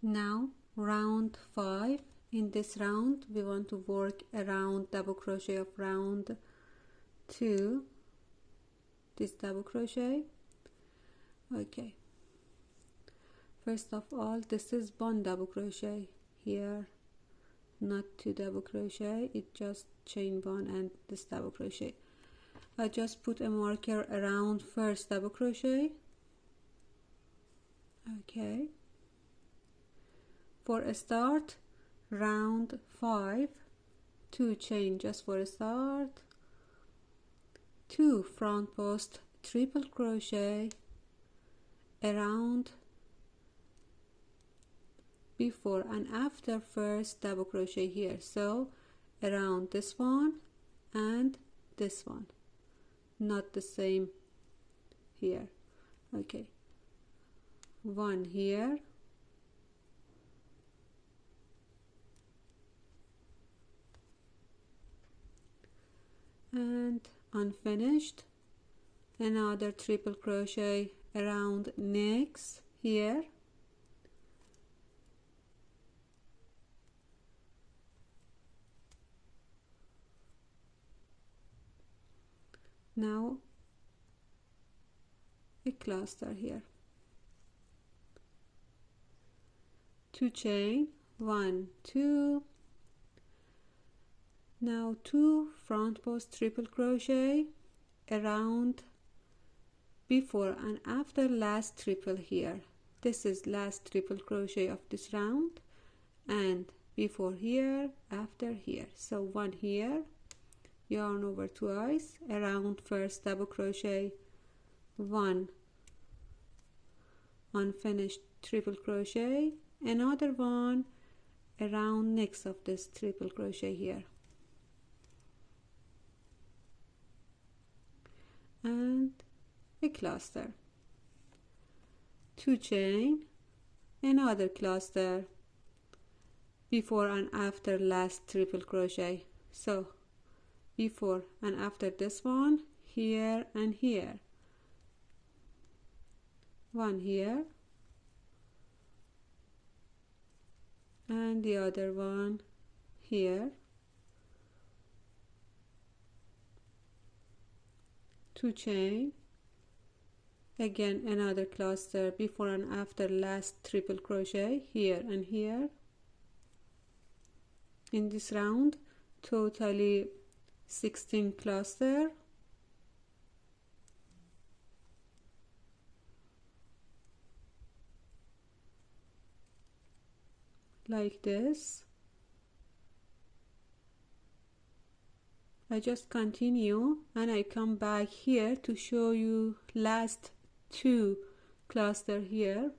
Now round 5. In this round we want to work around double crochet of round 2, this double crochet. Okay, first of all, this is one double crochet here, not 2 double crochet, it just chain 1 and this double crochet. I just put a marker around first double crochet. Okay, for a start, round 5, 2 chain just for a start, 2 front post triple crochet around before and after first double crochet here, so around this one and this one, not the same here. Okay, 1 here, and unfinished, another triple crochet around next here, now a cluster here, 2 chain, 1 2, now 2 front post triple crochet around before and after last triple here. This is last triple crochet of this round, and before here, after here, so 1 here, yarn over twice around first double crochet, 1 unfinished triple crochet, another one around next of this triple crochet here, and a cluster, 2 chain, another cluster before and after last triple crochet, so before and after this one here and here, 1 here and the other one here, 2 chain, again another cluster before and after last triple crochet here and here. In this round totally 16 cluster, like this. I just continue and I come back here to show you last 2 cluster here.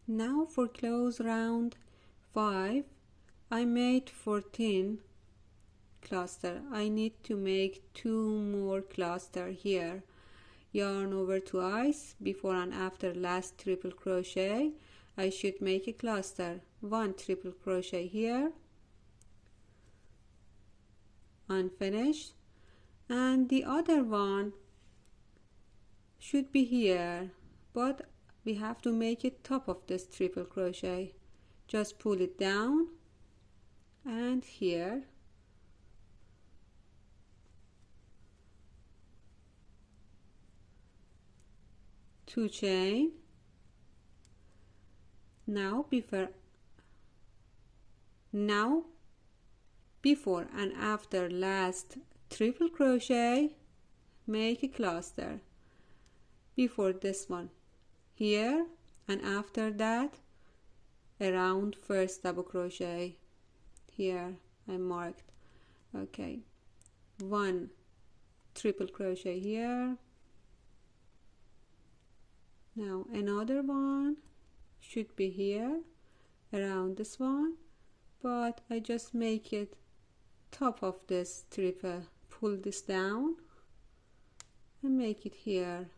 Now for close round 5, I made 14 cluster. I need to make 2 more cluster here. Yarn over twice before and after last triple crochet. I should make a cluster, 1 triple crochet here, unfinished, and the other one should be here, but we have to make it top of this triple crochet. Just pull it down and here 2 chain. Now before and after last triple crochet, make a cluster before this one here, and after that around first double crochet here I marked. Okay, 1 triple crochet here. Now another one should be here around this one, but I just make it top of this triple, pull this down and make it here.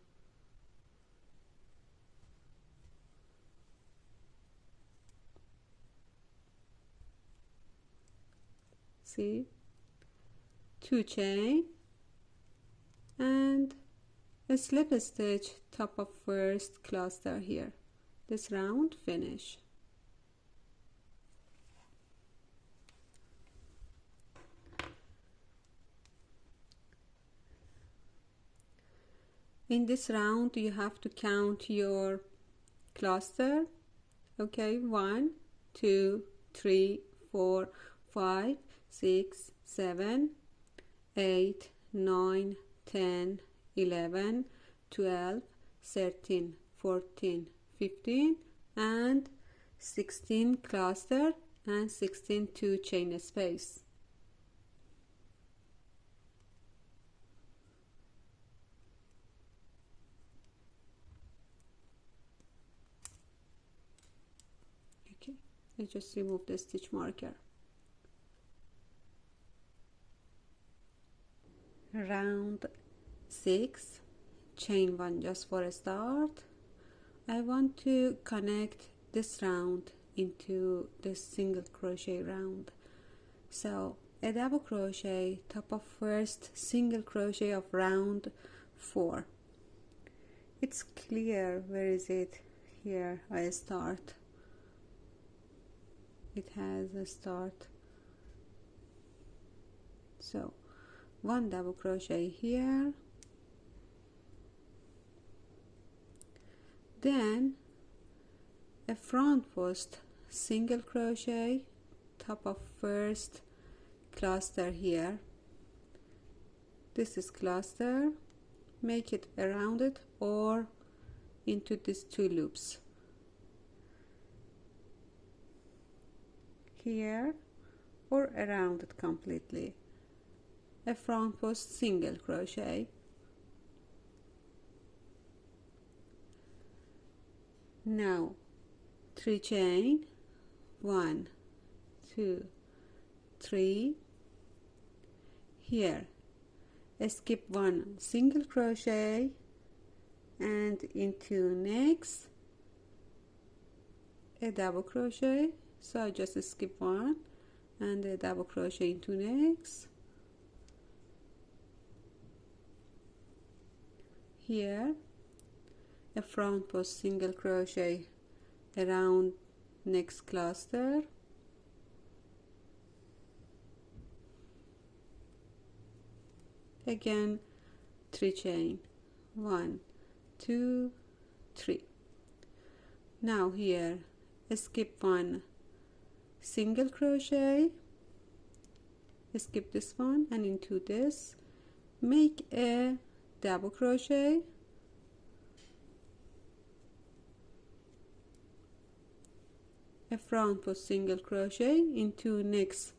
See, 2 chain and a slip stitch top of first cluster here. This round finish. In this round you have to count your cluster. Okay, 1 2 3 4 5 6 7 8 9 10 11 12 13 14 15 and 16 cluster and 16 2 chain space. Okay, I just remove the stitch marker. Round 6, chain 1 just for a start. I want to connect this round into this single crochet round, so a double crochet top of first single crochet of round 4. It's clear where is it. Here I start, it has a start, so 1 double crochet here, then a front post single crochet top of first cluster here. This is cluster, make it around it or into these 2 loops here or around it completely. A front post single crochet. Now 3 chain, 1 2 3 here, skip 1 single crochet and into next a double crochet, so I just skip 1 and a double crochet into next. Here a front post single crochet around next cluster, again 3 chain, 1 2 3. Now here skip 1 single crochet, skip this one and into this, make a double crochet, a front post single crochet into next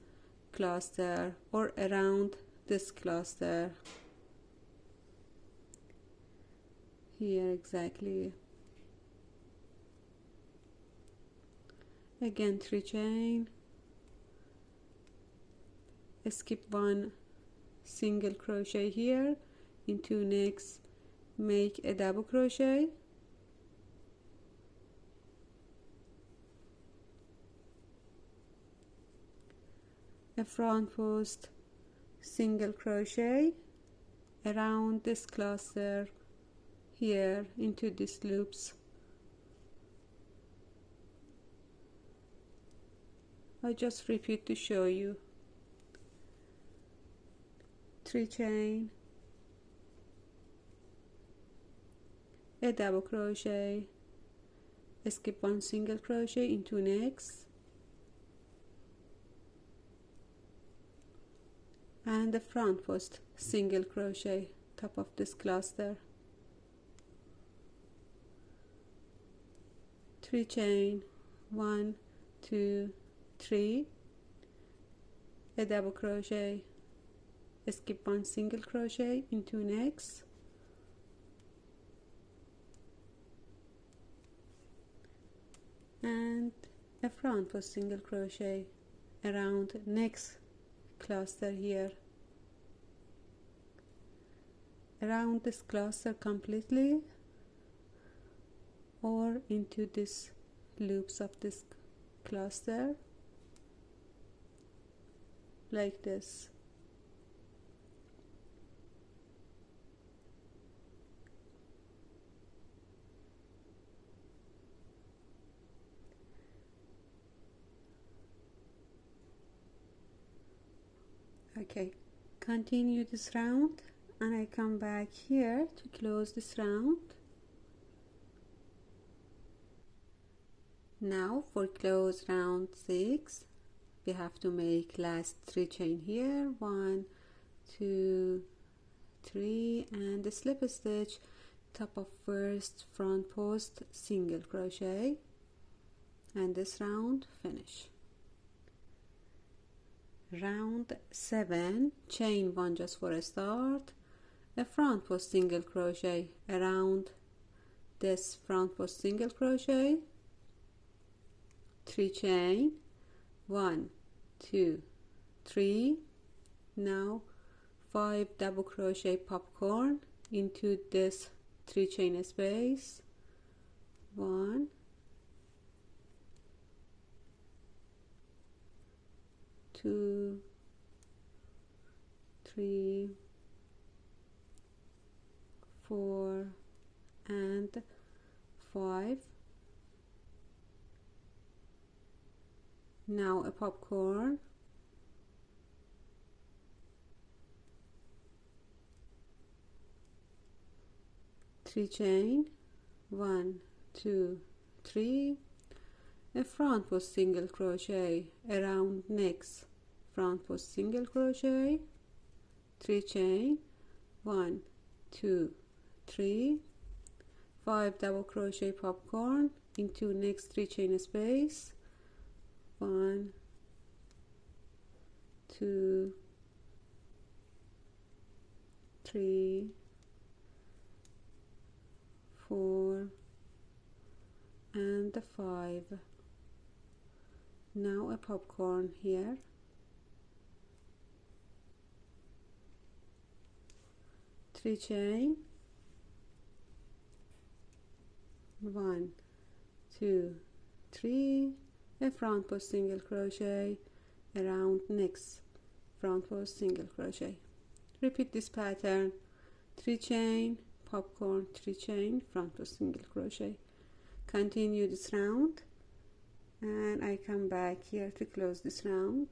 cluster or around this cluster here exactly, again 3 chain, skip 1 single crochet here into next, make a double crochet, a front post single crochet around this cluster here into these loops. I just repeat to show you. 3 chain, a double crochet, skip one single crochet into next, and the front post single crochet top of this cluster, 3 chain, 1 2 3, a double crochet, skip one single crochet into next, and a front post single crochet around next cluster here, around this cluster completely, or into this loops of this cluster like this. Okay, continue this round and I come back here to close this round. Now for close round 6, we have to make last 3 chain here, 1 2 3, and the slip stitch top of first front post single crochet, and this round finish. Round 7, chain 1 just for a start, a front post single crochet around this front post single crochet, 3 chain, 1 2 3, now 5 double crochet popcorn into this 3 chain space, 1 2 3 4 and 5. Now a popcorn, three chain, 1 2 3, a front post single crochet around next front post single crochet, 3 chain, 1 2 3, 5 double crochet popcorn into next 3 chain space, 1 2 3 4 and 5. Now a popcorn here, three chain, 1 2 3, a front post single crochet around next front post single crochet. Repeat this pattern, 3 chain, popcorn, 3 chain, front post single crochet. Continue this round and I come back here to close this round.